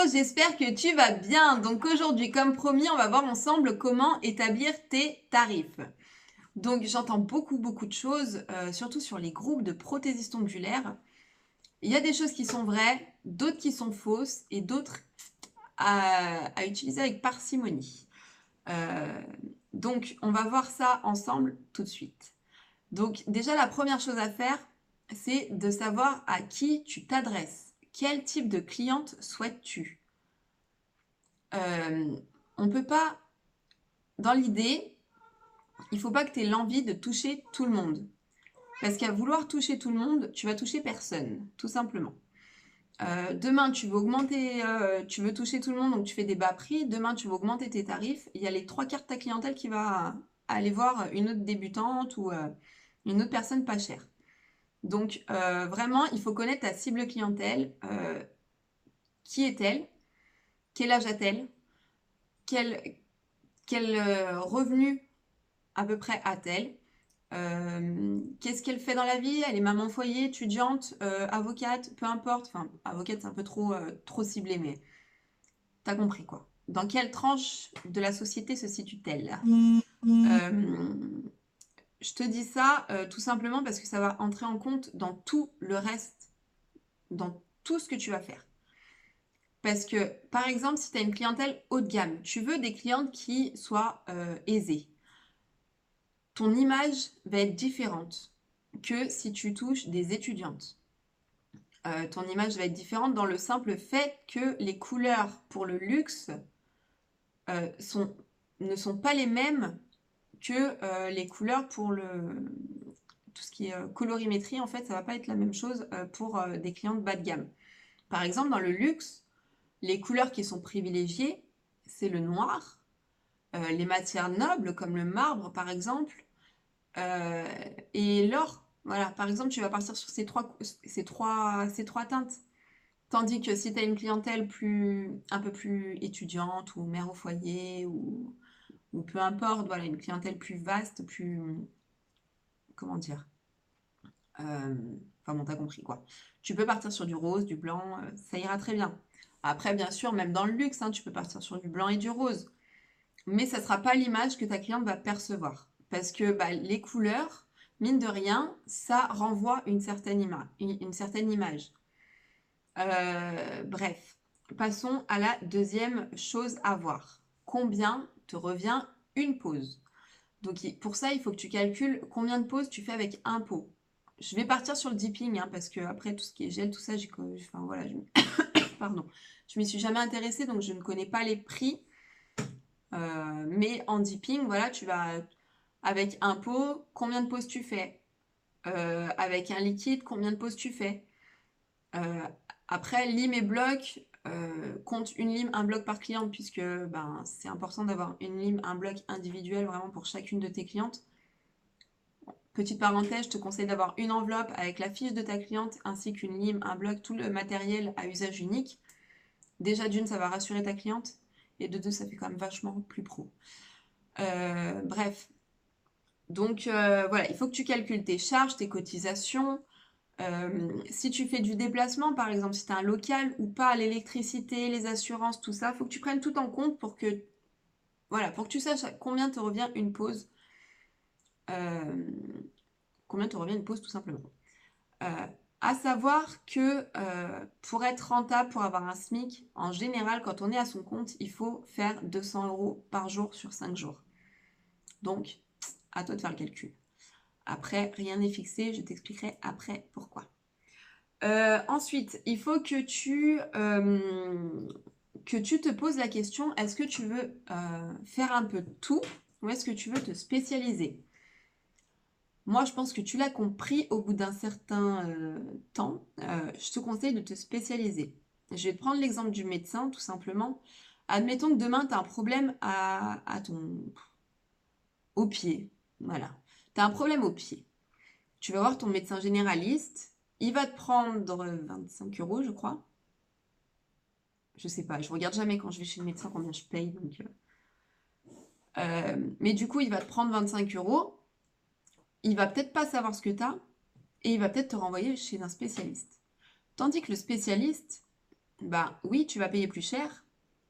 J'espère que tu vas bien. Donc aujourd'hui, comme promis, on va voir ensemble comment établir tes tarifs. Donc j'entends beaucoup de choses, surtout sur les groupes de prothésistes ongulaires. Il y a des choses qui sont vraies, d'autres qui sont fausses et d'autres à utiliser avec parcimonie. Donc on va voir ça ensemble tout de suite. Donc déjà la première chose à faire, c'est de savoir à qui tu t'adresses. Quel type de cliente souhaites-tu? On ne peut pas, dans l'idée, il ne faut pas que tu aies l'envie de toucher tout le monde. Parce qu'à vouloir toucher tout le monde, tu vas toucher personne, tout simplement. Demain, tu veux toucher tout le monde, donc tu fais des bas prix. Demain, tu veux augmenter tes tarifs. Il y a les 3/4 de ta clientèle qui va aller voir une autre débutante ou une autre personne pas chère. Donc, vraiment, il faut connaître ta cible clientèle. Qui est-elle? Quel âge a-t-elle? Quel revenu à peu près a-t-elle? Qu'est-ce qu'elle fait dans la vie? Elle est maman foyer, étudiante, avocate, peu importe. Enfin, avocate, c'est un peu trop ciblé, mais t'as compris quoi. Dans quelle tranche de la société se situe-t-elle? Je te dis ça tout simplement parce que ça va entrer en compte dans tout le reste, dans tout ce que tu vas faire. Parce que, par exemple, si tu as une clientèle haut de gamme, tu veux des clientes qui soient aisées. Ton image va être différente que si tu touches des étudiantes. Ton image va être différente dans le simple fait que les couleurs pour le luxe ne sont pas les mêmes que les couleurs pour tout ce qui est colorimétrie. En fait, ça ne va pas être la même chose pour des clientes bas de gamme. Par exemple, dans le luxe, les couleurs qui sont privilégiées, c'est le noir, les matières nobles comme le marbre par exemple, et l'or. Voilà, par exemple, tu vas partir sur ces trois teintes. Tandis que si tu as une clientèle un peu plus étudiante ou mère au foyer ou peu importe, voilà, une clientèle plus vaste, comment dire, enfin bon, t'as compris quoi. Tu peux partir sur du rose, du blanc, ça ira très bien. Après, bien sûr, même dans le luxe, hein, tu peux partir sur du blanc et du rose. Mais ça ne sera pas l'image que ta cliente va percevoir. Parce que les couleurs, mine de rien, ça renvoie une certaine image. Bref, passons à la deuxième chose à voir. Combien te revient une pause? Donc pour ça, il faut que tu calcules combien de pauses tu fais avec un pot. Je vais partir sur le dipping, hein, parce que après tout ce qui est gel, tout ça, enfin, voilà, pardon, je m'y suis jamais intéressée, donc je ne connais pas les prix. Mais en dipping, voilà, tu vas avec un pot, combien de pauses tu fais? Avec un liquide, combien de pauses tu fais? Après, lime et bloc, compte une lime, un bloc par cliente, puisque c'est important d'avoir une lime, un bloc individuel vraiment pour chacune de tes clientes. Petite parenthèse, je te conseille d'avoir une enveloppe avec la fiche de ta cliente, ainsi qu'une lime, un bloc, tout le matériel à usage unique. Déjà d'une, ça va rassurer ta cliente, et de deux, ça fait quand même vachement plus pro. Bref, donc voilà, il faut que tu calcules tes charges, tes cotisations. Si tu fais du déplacement, par exemple, si tu as un local ou pas, l'électricité, les assurances, tout ça, il faut que tu prennes tout en compte pour que tu saches combien te revient une pause. Combien te revient une pause, tout simplement. À savoir que pour être rentable, pour avoir un SMIC, en général, quand on est à son compte, il faut faire 200 € par jour sur 5 jours. Donc, à toi de faire le calcul. Après, rien n'est fixé, je t'expliquerai après pourquoi. Ensuite, il faut que tu te poses la question, est-ce que tu veux faire un peu de tout ou est-ce que tu veux te spécialiser? Moi, je pense que tu l'as compris au bout d'un certain temps. Je te conseille de te spécialiser. Je vais te prendre l'exemple du médecin, tout simplement. Admettons que demain, tu as un problème au pied. Voilà. Tu as un problème au pied. Tu vas voir ton médecin généraliste. Il va te prendre 25 €, je crois. Je sais pas, je regarde jamais quand je vais chez le médecin combien je paye. Mais du coup, il va te prendre 25 €. Il va peut-être pas savoir ce que tu as. et il va peut-être te renvoyer chez un spécialiste. Tandis que le spécialiste, bah oui, tu vas payer plus cher,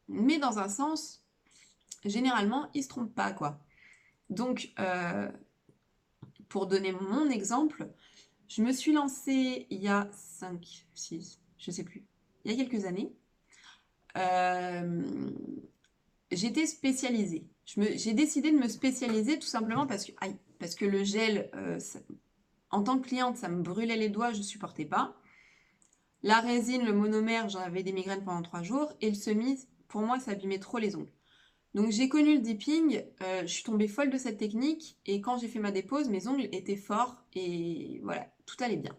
mais dans un sens, généralement, il se trompe pas, quoi. Donc, pour donner mon exemple, je me suis lancée il y a 5, 6, je sais plus, il y a quelques années. J'étais spécialisée. J'ai décidé de me spécialiser tout simplement parce que le gel, en tant que cliente, ça me brûlait les doigts, je supportais pas. La résine, le monomère, j'en avais des migraines pendant 3 jours. Et le semi, pour moi, ça abîmait trop les ongles. Donc j'ai connu le dipping, je suis tombée folle de cette technique. Et quand j'ai fait ma dépose, mes ongles étaient forts et voilà, tout allait bien.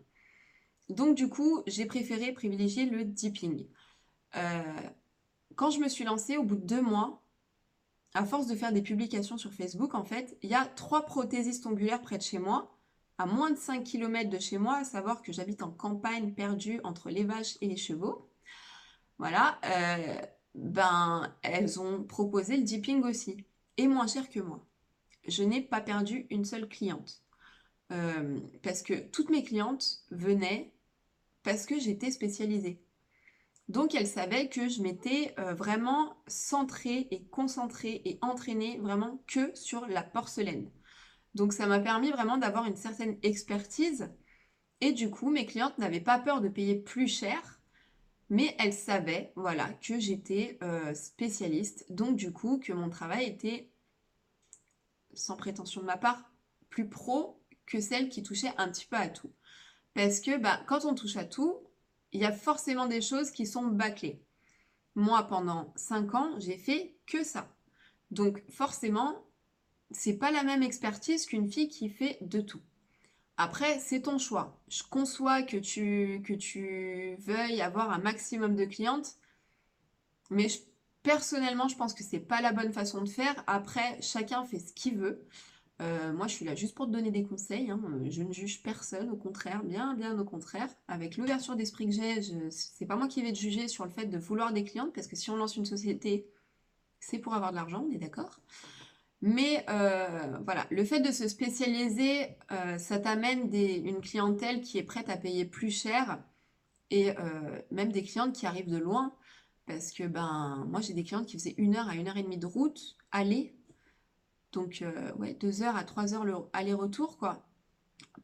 Donc du coup, j'ai préféré privilégier le dipping. Quand je me suis lancée, au bout de 2 mois, à force de faire des publications sur Facebook, en fait, il y a 3 prothésistes ongulaires près de chez moi, à moins de 5 km de chez moi, à savoir que j'habite en campagne perdue entre les vaches et les chevaux. Voilà, ben, elles ont proposé le dipping aussi, et moins cher que moi. Je n'ai pas perdu une seule cliente, parce que toutes mes clientes venaient parce que j'étais spécialisée. Donc, elles savaient que je m'étais vraiment centrée et concentrée et entraînée vraiment que sur la porcelaine. Donc, ça m'a permis vraiment d'avoir une certaine expertise. Et du coup, mes clientes n'avaient pas peur de payer plus cher, mais elles savaient, voilà, que j'étais spécialiste. Donc, du coup, que mon travail était, sans prétention de ma part, plus pro que celle qui touchait un petit peu à tout. Parce que bah, quand on touche à tout, il y a forcément des choses qui sont bâclées. Moi, pendant 5 ans, j'ai fait que ça. Donc forcément, c'est pas la même expertise qu'une fille qui fait de tout. Après, c'est ton choix. Je conçois que tu veuilles avoir un maximum de clientes, mais personnellement, je pense que c'est pas la bonne façon de faire. Après, chacun fait ce qu'il veut. Moi, je suis là juste pour te donner des conseils, hein. Je ne juge personne, au contraire, bien, bien au contraire. Avec l'ouverture d'esprit que j'ai, c'est pas moi qui vais te juger sur le fait de vouloir des clientes, parce que si on lance une société, c'est pour avoir de l'argent, on est d'accord. Mais voilà, le fait de se spécialiser, ça t'amène une clientèle qui est prête à payer plus cher, et même des clientes qui arrivent de loin, parce que ben, moi j'ai des clientes qui faisaient 1 heure à 1 heure et demie de route, aller. Donc, ouais, 2 heures à 3 heures le aller-retour, quoi,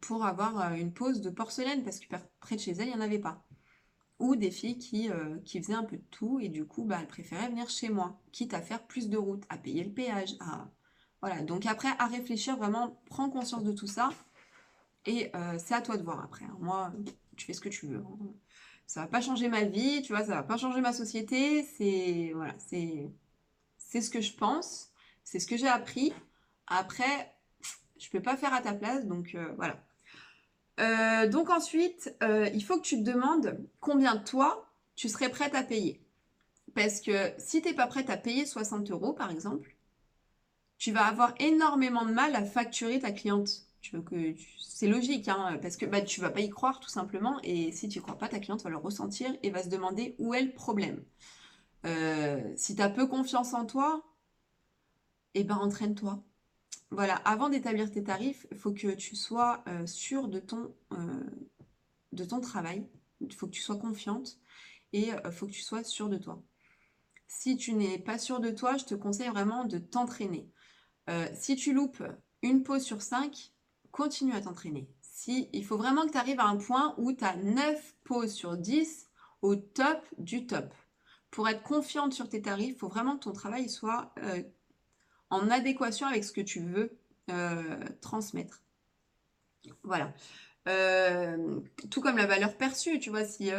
pour avoir une pause de porcelaine, parce que près de chez elle, il n'y en avait pas. Ou des filles qui faisaient un peu de tout, et du coup, bah, elles préféraient venir chez moi, quitte à faire plus de route, à payer le péage, à... Voilà, donc après, à réfléchir, vraiment, prends conscience de tout ça, et c'est à toi de voir après, hein. Moi, tu fais ce que tu veux, hein. Ça va pas changer ma vie, tu vois, ça va pas changer ma société, c'est... Voilà, c'est ce que je pense, c'est ce que j'ai appris. Après, je peux pas faire à ta place, donc voilà. Donc ensuite, il faut que tu te demandes combien toi, tu serais prête à payer. Parce que si tu n'es pas prête à payer 60 euros, par exemple, tu vas avoir énormément de mal à facturer ta cliente. C'est logique, hein, parce que bah, tu vas pas y croire tout simplement. Et si tu y crois pas, ta cliente va le ressentir et va se demander où est le problème. Si tu as peu confiance en toi, eh ben entraîne-toi. Voilà, avant d'établir tes tarifs, il faut que tu sois sûr de ton travail. Il faut que tu sois confiante et il faut que tu sois sûr de toi. Si tu n'es pas sûr de toi, je te conseille vraiment de t'entraîner. Si tu loupes une pause sur 5, continue à t'entraîner. Il faut vraiment que tu arrives à un point où tu as 9 pauses sur 10 au top du top. Pour être confiante sur tes tarifs, il faut vraiment que ton travail soit en adéquation avec ce que tu veux transmettre. Voilà. Tout comme la valeur perçue, tu vois, si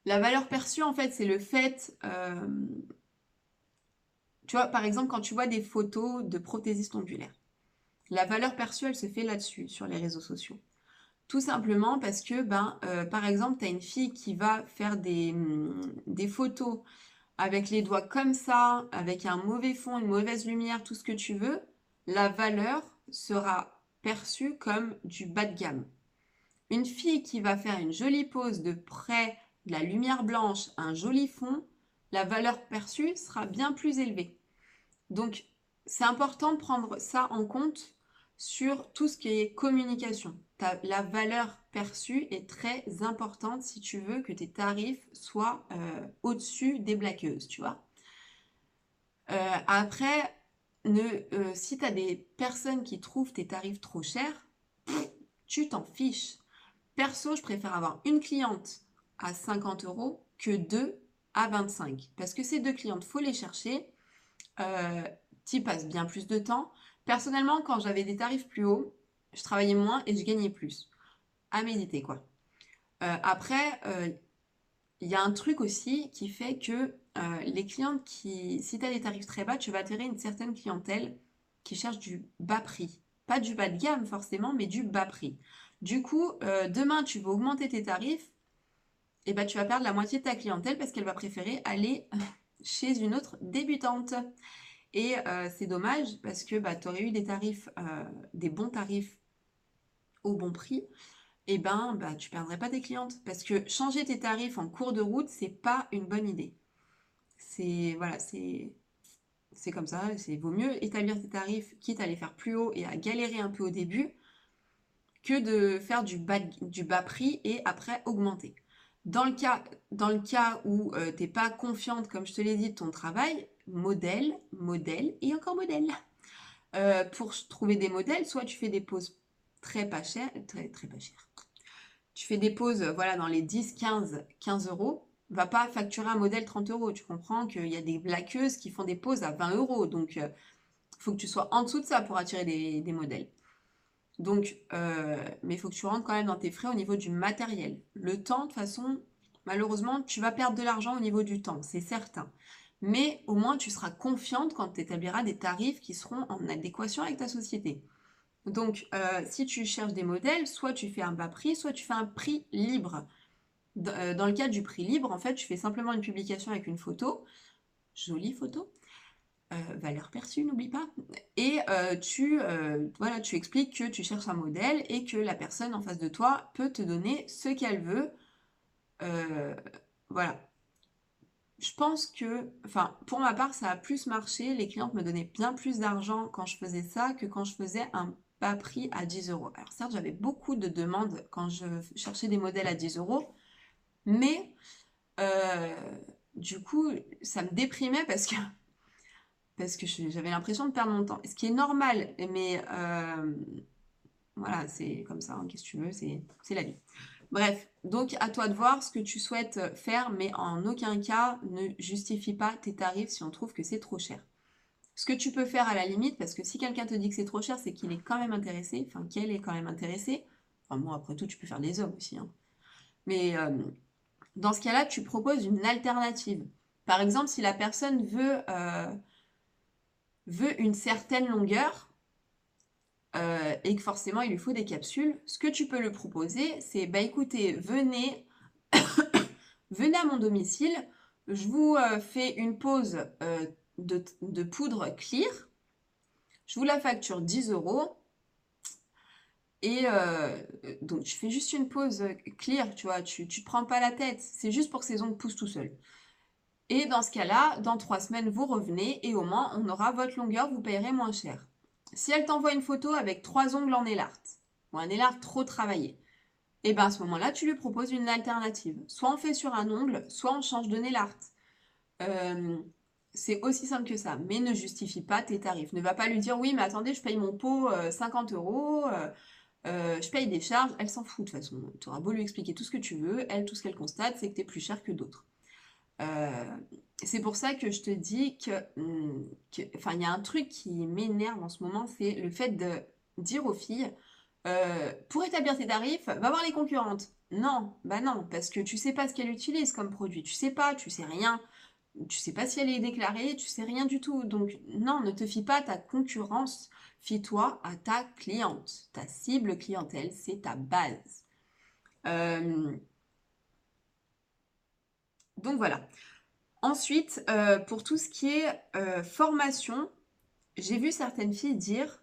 la valeur perçue, en fait, c'est le fait, tu vois, par exemple, quand tu vois des photos de prothésistes ongulaires, la valeur perçue, elle se fait là-dessus, sur les réseaux sociaux. Tout simplement parce que, ben, par exemple, tu as une fille qui va faire des photos avec les doigts comme ça, avec un mauvais fond, une mauvaise lumière, tout ce que tu veux, la valeur sera perçue comme du bas de gamme. Une fille qui va faire une jolie pose de près, de la lumière blanche, un joli fond, la valeur perçue sera bien plus élevée. Donc, c'est important de prendre ça en compte sur tout ce qui est communication. La valeur perçue est très importante si tu veux que tes tarifs soient au-dessus des blagueuses, tu vois. Après, si tu as des personnes qui trouvent tes tarifs trop chers, tu t'en fiches. Perso, je préfère avoir une cliente à 50 € que deux à 25. Parce que ces deux clientes, faut les chercher. Tu y passes bien plus de temps. Personnellement, quand j'avais des tarifs plus hauts, je travaillais moins et je gagnais plus. À méditer, quoi. Après, il y a un truc aussi qui fait que les clientes si tu as des tarifs très bas, tu vas attirer une certaine clientèle qui cherche du bas prix. Pas du bas de gamme forcément, mais du bas prix. Du coup, demain, tu vas augmenter tes tarifs, et ben, tu vas perdre la moitié de ta clientèle parce qu'elle va préférer aller chez une autre débutante. Et c'est dommage parce que bah, tu aurais eu des tarifs, des bons tarifs au bon prix, et ben bah, tu perdrais pas tes clientes. Parce que changer tes tarifs en cours de route, c'est pas une bonne idée. Voilà, c'est comme ça. Vaut mieux établir tes tarifs, quitte à les faire plus haut et à galérer un peu au début, que de faire du bas prix et après augmenter. Dans le cas où tu n'es pas confiante, comme je te l'ai dit, de ton travail, modèle et encore modèle. Pour trouver des modèles, soit tu fais des pauses très pas chères, très pas chères. Tu fais des pauses voilà, dans les 10, 15 €. Va pas facturer un modèle 30 €. Tu comprends qu'il y a des blagueuses qui font des pauses à 20 €. Donc, il faut que tu sois en dessous de ça pour attirer des modèles. Donc, mais il faut que tu rentres quand même dans tes frais au niveau du matériel. Le temps, de toute façon, malheureusement, tu vas perdre de l'argent au niveau du temps, c'est certain. Mais au moins, tu seras confiante quand tu établiras des tarifs qui seront en adéquation avec ta société. Donc, si tu cherches des modèles, soit tu fais un bas prix, soit tu fais un prix libre. Dans le cas du prix libre, en fait, tu fais simplement une publication avec une photo, jolie photo, valeur perçue, n'oublie pas. Et voilà, tu expliques que tu cherches un modèle et que la personne en face de toi peut te donner ce qu'elle veut. Voilà. Je pense que, enfin, pour ma part, ça a plus marché. Les clientes me donnaient bien plus d'argent quand je faisais ça que quand je faisais un bas prix à 10 €. Alors certes, j'avais beaucoup de demandes quand je cherchais des modèles à 10 €, mais du coup, ça me déprimait parce que j'avais l'impression de perdre mon temps. Ce qui est normal, mais voilà, c'est comme ça, hein, qu'est-ce que tu veux, c'est la vie. Bref, donc à toi de voir ce que tu souhaites faire, mais en aucun cas ne justifie pas tes tarifs si on trouve que c'est trop cher. Ce que tu peux faire à la limite, parce que si quelqu'un te dit que c'est trop cher, c'est qu'il est quand même intéressé, enfin qu'elle est quand même intéressée. Enfin bon, après tout, tu peux faire des hommes aussi, hein. Mais dans ce cas-là, tu proposes une alternative. Par exemple, si la personne veut une certaine longueur, et que forcément il lui faut des capsules, ce que tu peux lui proposer, c'est bah écoutez, venez à mon domicile, je vous fais une pause de poudre clear, je vous la facture 10 €, et donc tu fais juste une pause clear, tu vois, tu te prends pas la tête, c'est juste pour que ses ongles poussent tout seuls. Et dans ce cas-là, dans 3 semaines, vous revenez et au moins on aura votre longueur, vous payerez moins cher. Si elle t'envoie une photo avec 3 ongles en nail art, ou un nail art trop travaillé, et bien à ce moment-là, tu lui proposes une alternative. Soit on fait sur un ongle, soit on change de nail art. C'est aussi simple que ça, mais ne justifie pas tes tarifs. Ne va pas lui dire oui, mais attendez, je paye mon pot 50 €, je paye des charges. Elle s'en fout de toute façon. Tu auras beau lui expliquer tout ce que tu veux, elle, tout ce qu'elle constate, c'est que tu es plus cher que d'autres. C'est pour ça que je te dis enfin, il y a un truc qui m'énerve en ce moment, c'est le fait de dire aux filles, pour établir tes tarifs, va voir les concurrentes. Non, bah non, parce que tu sais pas ce qu'elle utilise comme produit, tu sais pas, tu sais rien, tu sais pas si elle est déclarée, tu sais rien du tout. Donc non, ne te fie pas à ta concurrence, fie-toi à ta cliente. Ta cible clientèle, c'est ta base. Donc voilà. Ensuite, pour tout ce qui est formation, j'ai vu certaines filles dire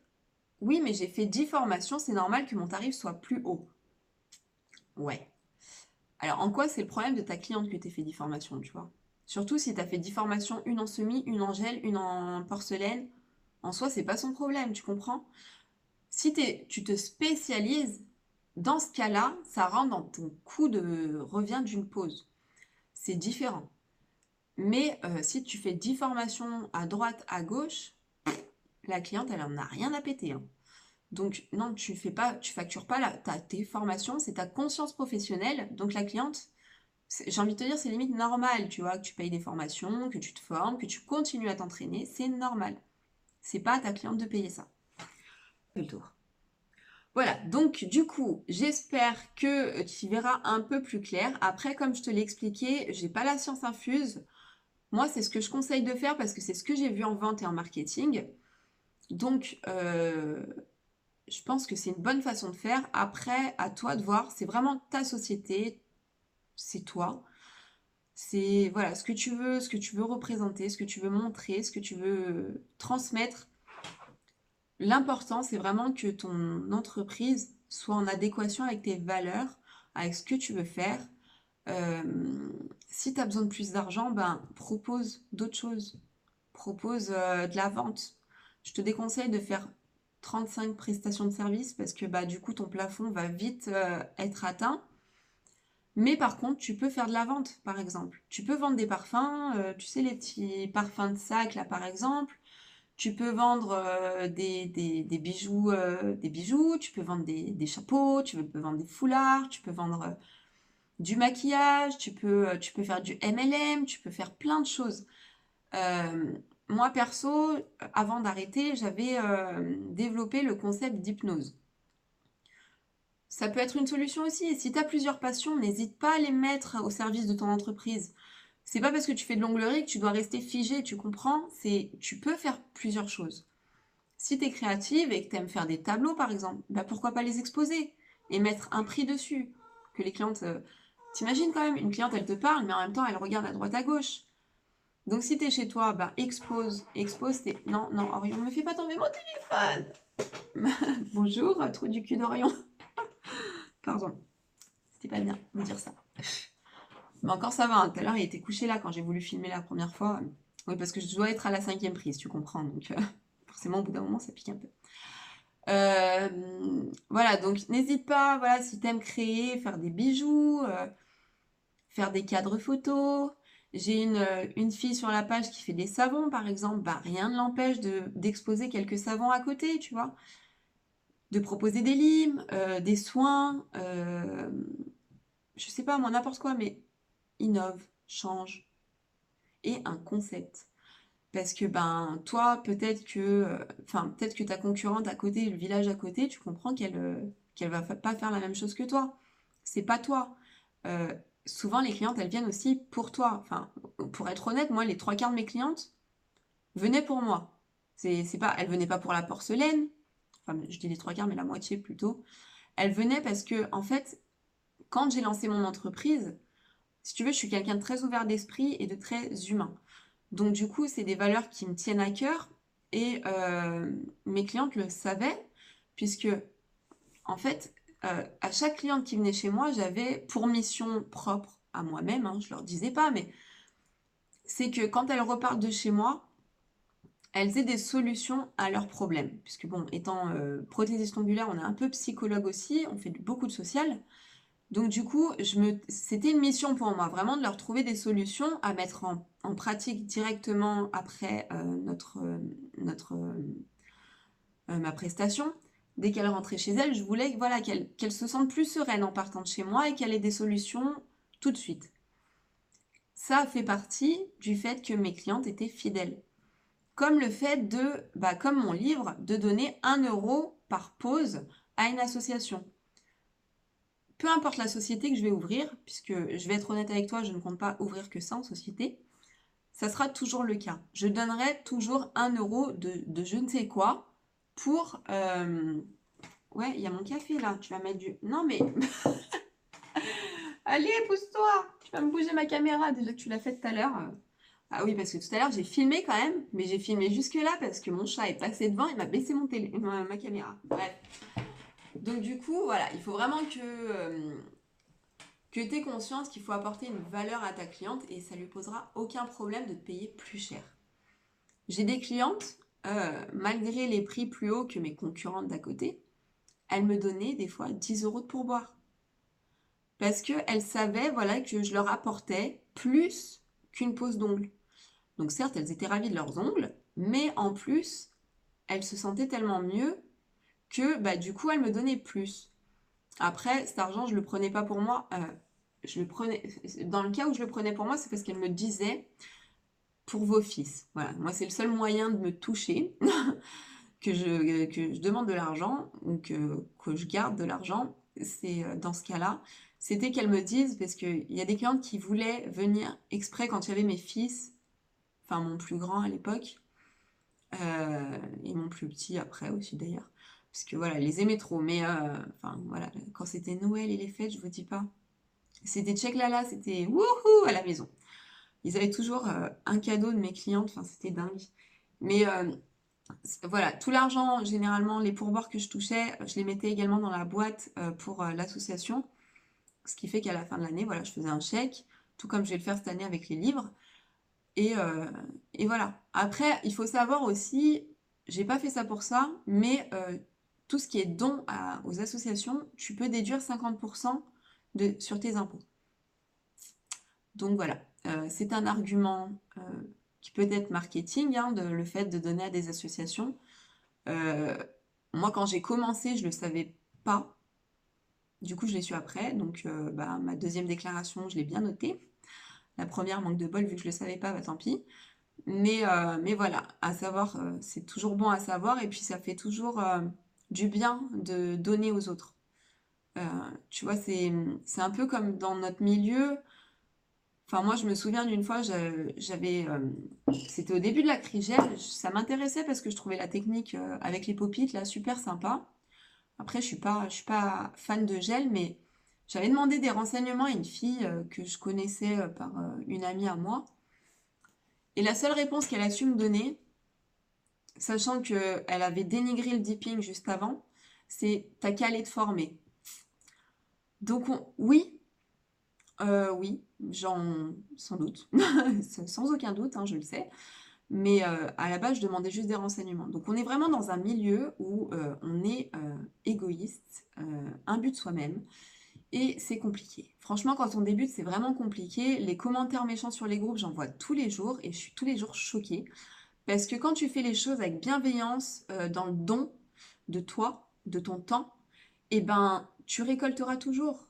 oui, mais j'ai fait 10 formations, c'est normal que mon tarif soit plus haut. Ouais. Alors, en quoi c'est le problème de ta cliente que tu aies fait 10 formations, tu vois? Surtout si tu as fait 10 formations, une en semi, une en gel, une en porcelaine. En soi, c'est pas son problème, tu comprends? Si tu te spécialises, dans ce cas-là, ça rentre dans ton coût de revient d'une pause. C'est différent. Mais si tu fais 10 formations à droite, à gauche, la cliente, elle en a rien à péter, hein. Donc non, tu factures pas tes formations, c'est ta conscience professionnelle. Donc la cliente, j'ai envie de te dire, c'est limite normal, tu vois, que tu payes des formations, que tu te formes, que tu continues à t'entraîner, c'est normal. C'est pas à ta cliente de payer ça. Fais le tour. Voilà, donc du coup, j'espère que tu y verras un peu plus clair. Après, comme je te l'ai expliqué, j'ai pas la science infuse. Moi, c'est ce que je conseille de faire parce que c'est ce que j'ai vu en vente et en marketing. Donc, je pense que c'est une bonne façon de faire. Après, à toi de voir. C'est vraiment ta société, c'est toi. C'est voilà ce que tu veux représenter, ce que tu veux montrer, ce que tu veux transmettre. L'important, c'est vraiment que ton entreprise soit en adéquation avec tes valeurs, avec ce que tu veux faire. Euh, Si tu as besoin de plus d'argent, ben propose d'autres choses. Propose de la vente. Je te déconseille de faire 35 prestations de services parce que bah, du coup ton plafond va vite être atteint. Mais par contre, tu peux faire de la vente, par exemple. Tu peux vendre des parfums, tu sais, les petits parfums de sac, là, par exemple. Tu peux vendre des bijoux, tu peux vendre des chapeaux, peux vendre des foulards, tu peux vendre du maquillage, tu peux faire du MLM, tu peux faire plein de choses. Euh, Moi, perso, avant d'arrêter, j'avais développé le concept d'hypnose. Ça peut être une solution aussi. Et si tu as plusieurs passions, n'hésite pas à les mettre au service de ton entreprise. C'est pas parce que tu fais de l'onglerie que tu dois rester figé, tu comprends? Tu peux faire plusieurs choses. Si tu es créative et que tu aimes faire des tableaux, par exemple, bah pourquoi pas les exposer et mettre un prix dessus. Que les clientes. T'imagines quand même, une cliente, elle te parle, mais en même temps, elle regarde à droite à gauche. Donc si tu es chez toi, bah expose tes. Non, non, Orion, me fais pas tomber mon téléphone. Bonjour, trou du cul d'Orion. Pardon, c'était pas bien de dire ça. Mais encore ça va, hein. Tout à l'heure il était couché là quand j'ai voulu filmer la première fois. Oui, parce que je dois être à la 5e prise, tu comprends. Donc forcément, au bout d'un moment, ça pique un peu. Voilà, donc n'hésite pas, voilà, si t'aimes créer, faire des bijoux, faire des cadres photos. J'ai une fille sur la page qui fait des savons, par exemple. Bah, rien ne l'empêche d'exposer quelques savons à côté, tu vois. De proposer des limes, des soins, je sais pas, moi, n'importe quoi, mais innove, change. Et un concept. Parce que ben toi, peut-être que ta concurrente à côté, le village à côté, tu comprends qu'elle va pas faire la même chose que toi. C'est pas toi. Euh, Souvent les clientes, elles viennent aussi pour toi. Enfin, pour être honnête, moi, les trois quarts de mes clientes venaient pour moi. Elles venaient pas pour la porcelaine. Enfin, je dis les trois quarts, mais la moitié plutôt. Elles venaient parce que, en fait, quand j'ai lancé mon entreprise, si tu veux, je suis quelqu'un de très ouvert d'esprit et de très humain. Donc du coup, c'est des valeurs qui me tiennent à cœur et mes clientes le savaient puisque en fait, à chaque cliente qui venait chez moi, j'avais pour mission propre à moi-même, hein, je leur disais pas, mais c'est que quand elles repartent de chez moi, elles aient des solutions à leurs problèmes. Puisque bon, étant prothésiste ongulaire, on est un peu psychologue aussi, on fait beaucoup de social. Donc du coup, c'était une mission pour moi, vraiment de leur trouver des solutions à mettre en pratique directement après ma prestation. Dès qu'elles rentraient chez elles, je voulais voilà, qu'elles se sentent plus sereines en partant de chez moi et qu'elles aient des solutions tout de suite. Ça fait partie du fait que mes clientes étaient fidèles. Comme le fait comme mon livre, de donner 1 € par pause à une association. Peu importe la société que je vais ouvrir, puisque je vais être honnête avec toi, je ne compte pas ouvrir que ça en société, ça sera toujours le cas. Je donnerai toujours 1 € de je ne sais quoi pour... Ouais, il y a mon café là, tu vas mettre du... Non mais... Allez, pousse-toi. Tu vas me bouger ma caméra, déjà que tu l'as fait tout à l'heure. Ah oui, parce que tout à l'heure j'ai filmé quand même, mais j'ai filmé jusque là parce que mon chat est passé devant et m'a baissé ma caméra. Bref. Donc du coup, voilà, il faut vraiment que tu aies conscience qu'il faut apporter une valeur à ta cliente et ça lui posera aucun problème de te payer plus cher. J'ai des clientes, malgré les prix plus hauts que mes concurrentes d'à côté, elle me donnait des fois 10 € de pourboire. Parce qu'elle savait, voilà, que je leur apportais plus qu'une pose d'ongles. Donc certes, elles étaient ravies de leurs ongles, mais en plus, elles se sentaient tellement mieux que bah, du coup, elles me donnaient plus. Après, cet argent, je le prenais pas pour moi. Je le prenais. Dans le cas où je le prenais pour moi, c'est parce qu'elle me disait pour vos fils. Voilà, moi, c'est le seul moyen de me toucher que je demande de l'argent ou que je garde de l'argent. C'est dans ce cas-là, c'était qu'elle me dise, parce qu'il y a des clientes qui voulaient venir exprès quand il y avait mes fils, enfin mon plus grand à l'époque, et mon plus petit après aussi d'ailleurs. Parce que voilà, elle les aimait trop. Mais enfin voilà, quand c'était Noël et les fêtes, je vous dis pas. C'était check lala, c'était wouhou à la maison. Ils avaient toujours un cadeau de mes clientes, enfin c'était dingue. Mais voilà, tout l'argent, généralement, les pourboires que je touchais, je les mettais également dans la boîte pour l'association. Ce qui fait qu'à la fin de l'année, voilà, je faisais un chèque, tout comme je vais le faire cette année avec les livres. Et, euh, et voilà. Après, il faut savoir aussi, j'ai pas fait ça pour ça, mais tout ce qui est don aux associations, tu peux déduire 50% sur tes impôts. Donc voilà, c'est un argument qui peut être marketing, hein, le fait de donner à des associations. Moi, quand j'ai commencé, je le savais pas. Du coup, je l'ai su après. Donc, bah, ma deuxième déclaration, je l'ai bien notée. La première, manque de bol, vu que je le savais pas, bah tant pis. Mais voilà, à savoir, c'est toujours bon à savoir. Et puis, ça fait toujours du bien de donner aux autres. Tu vois, c'est un peu comme dans notre milieu. Enfin, moi, je me souviens d'une fois, c'était au début de la Crigelle, ça m'intéressait parce que je trouvais la technique avec les pop-it là super sympa. Après, je suis pas fan de gel, mais j'avais demandé des renseignements à une fille que je connaissais par une amie à moi. Et la seule réponse qu'elle a su me donner, sachant qu'elle avait dénigré le dipping juste avant, c'est t'as qu'à aller te former. Donc oui, oui, sans doute, sans aucun doute, hein, je le sais. Mais à la base, je demandais juste des renseignements. Donc on est vraiment dans un milieu où on est égoïste, imbu de soi-même, et c'est compliqué. Franchement, quand on débute, c'est vraiment compliqué. Les commentaires méchants sur les groupes, j'en vois tous les jours, et je suis tous les jours choquée. Parce que quand tu fais les choses avec bienveillance, dans le don de toi, de ton temps, eh ben, tu récolteras toujours.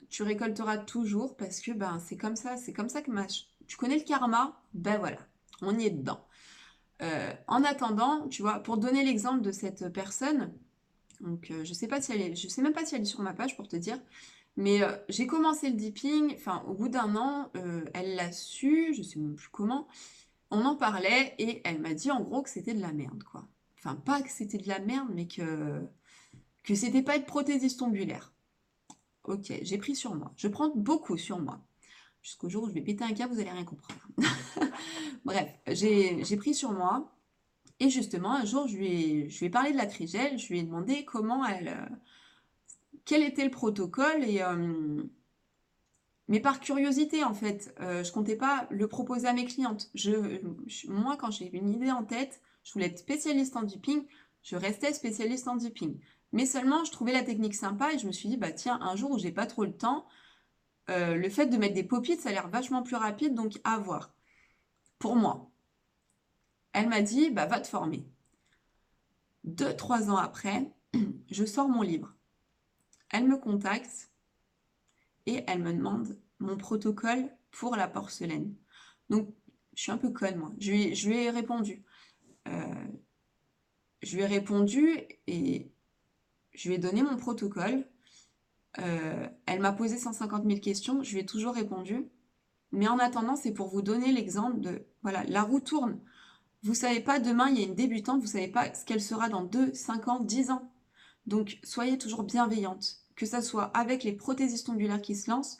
Tu récolteras toujours parce que ben, c'est comme ça que marche. Tu connais le karma, ben voilà, on y est dedans. En attendant, tu vois, pour donner l'exemple de cette personne, donc je sais pas si je sais même pas si elle est sur ma page pour te dire, mais j'ai commencé le dipping, enfin au bout d'un an, elle l'a su, je sais même plus comment, on en parlait et elle m'a dit en gros que c'était de la merde, quoi. Enfin pas que c'était de la merde, mais que c'était pas être prothésiste ongulaire. Ok, j'ai pris sur moi. Je prends beaucoup sur moi. Jusqu'au jour où je vais péter un câble, vous allez rien comprendre. Bref, j'ai pris sur moi. Et justement, un jour, je lui ai parlé de la Trigel, je lui ai demandé quel était le protocole, mais par curiosité en fait, je comptais pas le proposer à mes clientes. Moi, quand j'ai une idée en tête, je voulais être spécialiste en dipping, je restais spécialiste en dipping. Mais seulement, je trouvais la technique sympa et je me suis dit, bah tiens, un jour où j'ai pas trop le temps, le fait de mettre des pop-it, ça a l'air vachement plus rapide, donc à voir. Pour moi. Elle m'a dit, bah va te former. 2, 3 ans après, je sors mon livre. Elle me contacte et elle me demande mon protocole pour la porcelaine. Donc, je suis un peu conne, moi. Je lui ai répondu. Euh, je lui ai répondu et je lui ai donné mon protocole. Elle m'a posé 150 000 questions, je lui ai toujours répondu. Mais en attendant, c'est pour vous donner l'exemple de, voilà, la roue tourne. Vous savez pas, demain, il y a une débutante, vous savez pas ce qu'elle sera dans 2, 5 ans, 10 ans. Donc, soyez toujours bienveillante, que ça soit avec les prothésistes ongulaires qui se lancent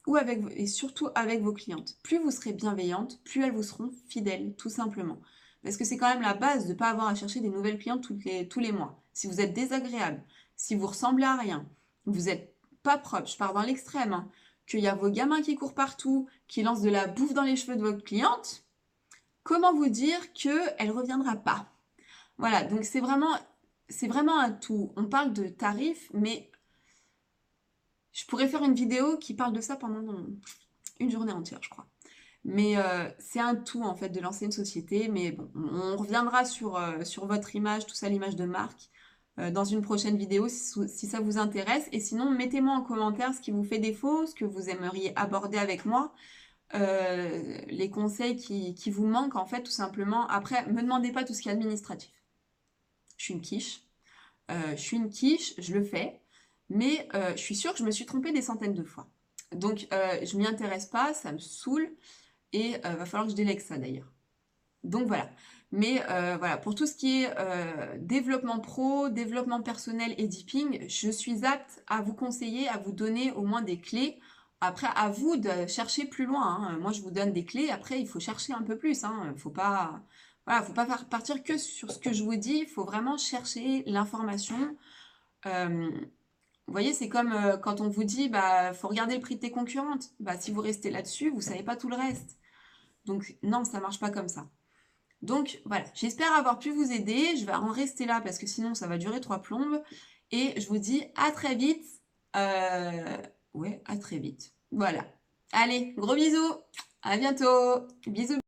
ou et surtout avec vos clientes. Plus vous serez bienveillante, plus elles vous seront fidèles, tout simplement. Parce que c'est quand même la base de ne pas avoir à chercher des nouvelles clientes tous les mois. Si vous êtes désagréable, si vous ressemblez à rien, vous n'êtes pas propre, je pars dans l'extrême, hein, qu'il y a vos gamins qui courent partout, qui lancent de la bouffe dans les cheveux de votre cliente, comment vous dire qu'elle ne reviendra pas? Voilà, donc c'est vraiment c'est vraiment un tout. On parle de tarifs, mais je pourrais faire une vidéo qui parle de ça pendant une journée entière, je crois. Mais c'est un tout en fait de lancer une société. Mais bon, on reviendra sur votre image, tout ça, l'image de marque, dans une prochaine vidéo si ça vous intéresse. Et sinon, mettez-moi en commentaire ce qui vous fait défaut, ce que vous aimeriez aborder avec moi, les conseils qui vous manquent en fait, tout simplement. Après, me demandez pas tout ce qui est administratif. Je suis une quiche. Je le fais. Mais je suis sûre que je me suis trompée des centaines de fois. Donc, je m'y intéresse pas, ça me saoule. Et va falloir que je délègue ça d'ailleurs. Donc voilà. Mais voilà, pour tout ce qui est développement pro, développement personnel et deeping, je suis apte à vous conseiller, à vous donner au moins des clés. Après, à vous de chercher plus loin, hein. Moi, je vous donne des clés. Après, il faut chercher un peu plus, hein. Voilà, faut pas faire partir que sur ce que je vous dis. Il faut vraiment chercher l'information. Euh, Vous voyez, c'est comme quand on vous dit, bah, faut regarder le prix de tes concurrentes. Bah, si vous restez là-dessus, vous savez pas tout le reste. Donc non, ça marche pas comme ça. Donc voilà, j'espère avoir pu vous aider. Je vais en rester là parce que sinon ça va durer trois plombes. Et je vous dis à très vite. Euh, Ouais, à très vite. Voilà. Allez, gros bisous. À bientôt. Bisous.